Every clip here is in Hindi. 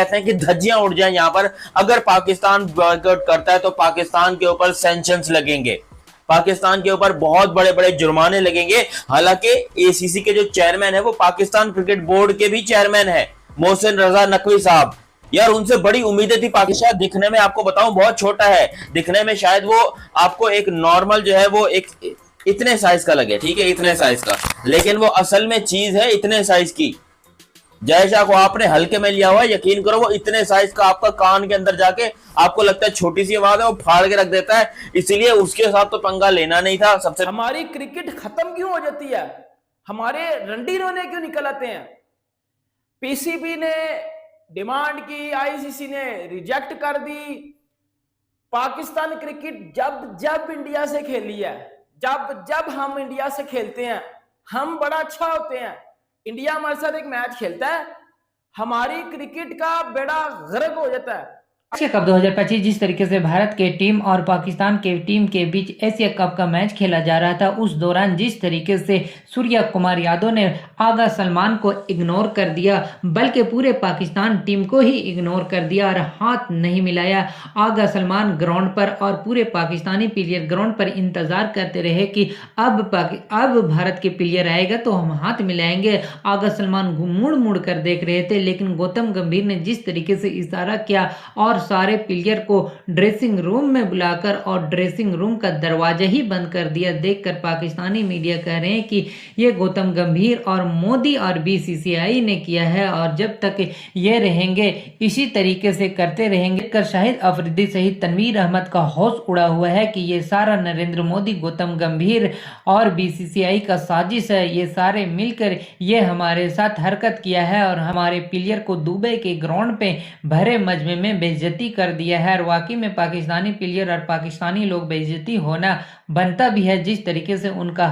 कहते हैं कि धज्जियां उड़ जाएं यहाँ पर। अगर पाकिस्तान बॉयकॉट करता है तो पाकिस्तान के ऊपर सैंक्शंस लगेंगे, पाकिस्तान के ऊपर बहुत बड़े बड़े जुर्माने लगेंगे। हालांकि एसीसी के जो चेयरमैन है वो पाकिस्तान क्रिकेट बोर्ड के भी चेयरमैन है, मोहसिन रजा नकवी साहब। यार उनसे बड़ी उम्मीदें थी। पाकिस्तान दिखने में आपको बताऊं बहुत छोटा है, दिखने में शायद वो आपको एक नॉर्मल जो है वो एक इतने साइज का लगे, ठीक है, इतने साइज का, लेकिन वो असल में चीज है इतने साइज की। जय शाह को आपने हल्के में लिया हुआ है, यकीन करो वो इतने साइज का आपका कान के अंदर जाके आपको लगता है छोटी सी आवाज है, वो फाड़ के रख देता है। इसलिए उसके साथ तो पंगा लेना नहीं था। सबसे हमारी क्रिकेट खत्म क्यों हो जाती है, हमारे रंडी रोने क्यों निकल आते हैं। पीसीबी ने डिमांड की, आईसीसी ने रिजेक्ट कर दी। पाकिस्तान क्रिकेट जब जब इंडिया से खेली है, जब जब हम इंडिया से खेलते हैं हम बड़ा अच्छा होते हैं। इंडिया हमारे साथ एक मैच खेलता है, हमारी क्रिकेट का बेड़ा गर्क हो जाता है। एशिया कप 2025 जिस तरीके से भारत के टीम और पाकिस्तान के टीम के बीच एशिया कप का मैच खेला जा रहा था, उस दौरान जिस तरीके से सूर्या कुमार यादव ने आगा सलमान को इग्नोर कर दिया, बल्कि पूरे पाकिस्तान टीम को ही इग्नोर कर दिया और हाथ नहीं मिलाया। आगा सलमान ग्राउंड पर और पूरे पाकिस्तानी प्लेयर ग्राउंड पर इंतजार करते रहे कि अब भारत के प्लेयर आएगा तो हम हाथ मिलाएंगे। आगा सलमान मुड़ मुड़ कर देख रहे थे, लेकिन गौतम गंभीर ने जिस तरीके से इशारा किया और सारे प्लेयर को ड्रेसिंग रूम में बुलाकर और ड्रेसिंग रूम का दरवाजा ही बंद कर दिया, देखकर पाकिस्तानी मीडिया कह रहे हैं कि ये गौतम गंभीर और मोदी और बीसीसीआई ने किया है और जब तक ये रहेंगे इसी तरीके से करते रहेंगे। कर शाहिद अफरीदी सहित तनवीर अहमद का हौस उड़ा हुआ है कि ये सारा नरेंद्र मोदी, गौतम गंभीर और बीसीसीआई का साजिश है। ये सारे मिलकर ये हमारे साथ हरकत किया है और हमारे प्लेयर को दुबई के ग्राउंड पे भरे मजमे में बेइज्जती कर दिया है। और वाकई में पाकिस्तानी प्लेयर और पाकिस्तानी लोग बेइज्जती होना बनता भी है। जिस तरीके से उनका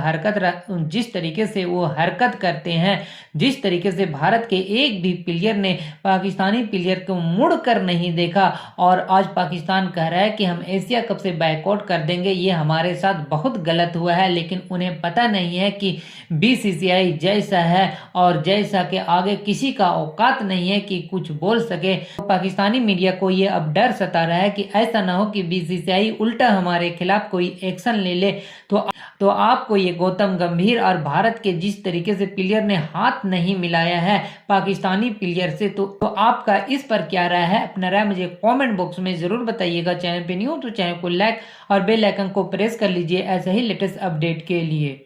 जिस तरीके से वो हरकत करते हैं, जिस तरीके से भारत के एक भी प्लेयर ने पाकिस्तानी प्लेयर को मुड़ कर नहीं देखा और आज पाकिस्तान कह रहा है कि हम एशिया कप से बायकॉट कर देंगे, ये हमारे साथ बहुत गलत हुआ है। लेकिन उन्हें पता नहीं है कि बीसीसीआई जैसा है और जैसा के आगे किसी का औकात नहीं है कि कुछ बोल सके। पाकिस्तानी मीडिया को ये अब डर सता रहा है कि ऐसा ना हो कि बीसीसीआई उल्टा हमारे खिलाफ कोई एक्शन ले ले। तो आपको ये गौतम गंभीर और भारत के जिस तरीके से प्लेयर ने हाथ नहीं मिलाया है पाकिस्तानी प्लेयर से, तो आपका इस पर क्या राय है? अपना राय मुझे कमेंट बॉक्स में जरूर बताइएगा। चैनल पे न्यू तो चैनल को लाइक और बेल आइकन को प्रेस कर लीजिए ऐसे ही लेटेस्ट अपडेट के लिए।